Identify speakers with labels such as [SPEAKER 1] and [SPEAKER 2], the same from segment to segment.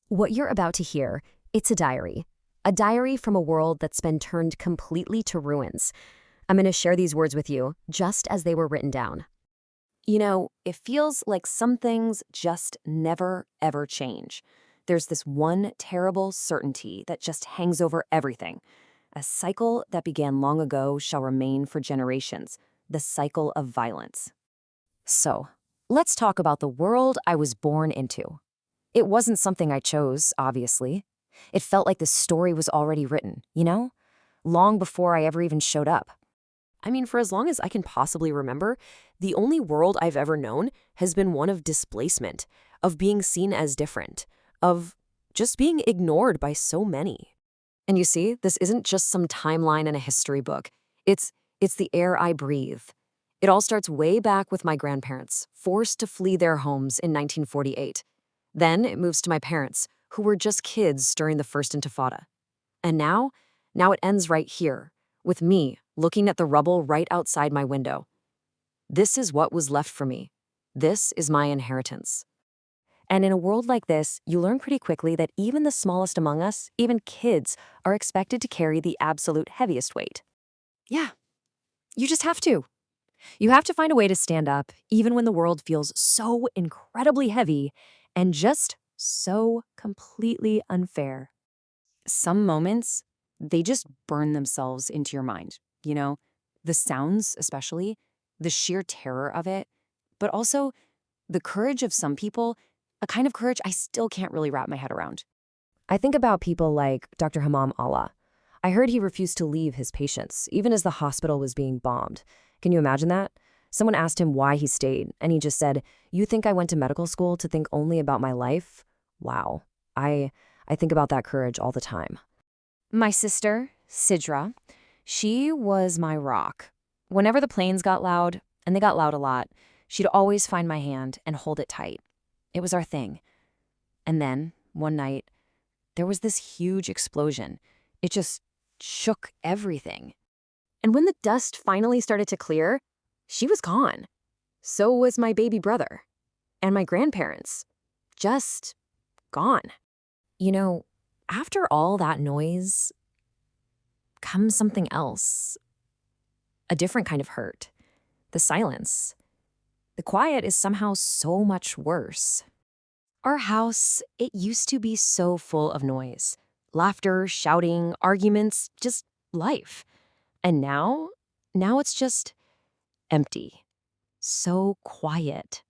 [SPEAKER 1] What you're about to hear, it's a diary. A diary from a world that's been turned completely to ruins. I'm going to share these words with you, just as they were written down. You know, it feels like some things just never, ever change. There's this one terrible certainty that just hangs over everything. A cycle that began long ago shall remain for generations. The cycle of violence. So, let's talk about the world I was born into. It wasn't something I chose, obviously. It felt like the story was already written, long before I ever even showed up.
[SPEAKER 2] I mean, for as long as I can possibly remember, the only world I've ever known has been one of displacement, of being seen as different, of just being ignored by so many.
[SPEAKER 1] And you see, this isn't just some timeline in a history book. It's the air I breathe. It all starts way back with my grandparents, forced to flee their homes in 1948. Then it moves to my parents, who were just kids during the First Intifada. And now it ends right here, with me looking at the rubble right outside my window. This is what was left for me. This is my inheritance. And in a world like this, you learn pretty quickly that even the smallest among us, even kids, are expected to carry the absolute heaviest weight. Yeah, you just have to. You have to find a way to stand up, even when the world feels so incredibly heavy and just so completely unfair. Some moments, they just burn themselves into your mind, The sounds, especially, the sheer terror of it, but also the courage of some people, a kind of courage I still can't really wrap my head around. I think about people like Dr. Hamam Allah. I heard he refused to leave his patients, even as the hospital was being bombed. Can you imagine that? Someone asked him why he stayed, and he just said, "You think I went to medical school to think only about my life?" Wow. I think about that courage all the time. My sister, Sidra, she was my rock. Whenever the planes got loud, and they got loud a lot, she'd always find my hand and hold it tight. It was our thing. And then, one night, there was this huge explosion. It just shook everything. And when the dust finally started to clear, she was gone. So was my baby brother. And my grandparents. Just gone. After all that noise comes something else. A different kind of hurt. The silence. The quiet is somehow so much worse. Our house, it used to be so full of noise. Laughter, shouting, arguments, just life. And now it's just empty. So quiet.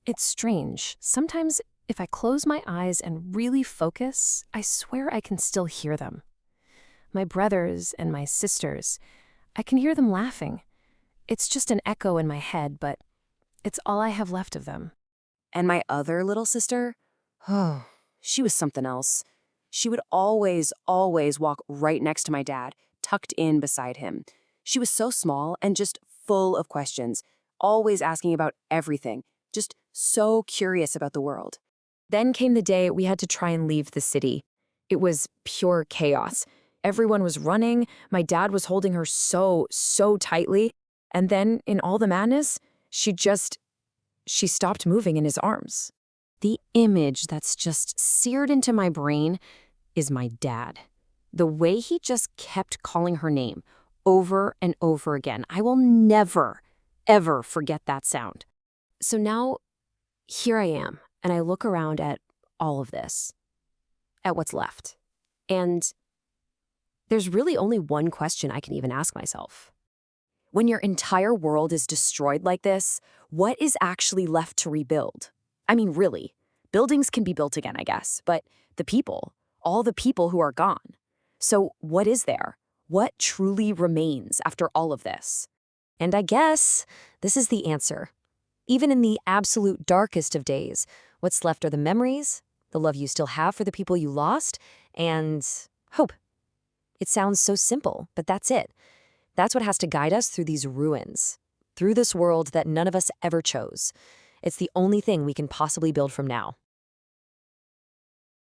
[SPEAKER 1] It's strange. Sometimes if I close my eyes and really focus, I swear I can still hear them. My brothers and my sisters, I can hear them laughing. It's just an echo in my head, but it's all I have left of them. And my other little sister, she was something else. She would always walk right next to my dad, tucked in beside him. She was so small and just full of questions, always asking about everything, just so curious about the world. Then came the day we had to try and leave the city. It was pure chaos. Everyone was running. My dad was holding her so tightly. And then, in all the madness, she stopped moving in his arms. The image that's just seared into my brain is my dad. The way he just kept calling her name over and over again. I will never, ever forget that sound. So now, here I am, and I look around at all of this, at what's left. And there's really only one question I can even ask myself. When your entire world is destroyed like this, what is actually left to rebuild? I mean, really, buildings can be built again, I guess, but the people, all the people who are gone. So what is there? What truly remains after all of this? And I guess this is the answer. Even in the absolute darkest of days, what's left are the memories, the love you still have for the people you lost, and hope. It sounds so simple, but that's it. That's what has to guide us through these ruins, through this world that none of us ever chose. It's the only thing we can possibly build from now.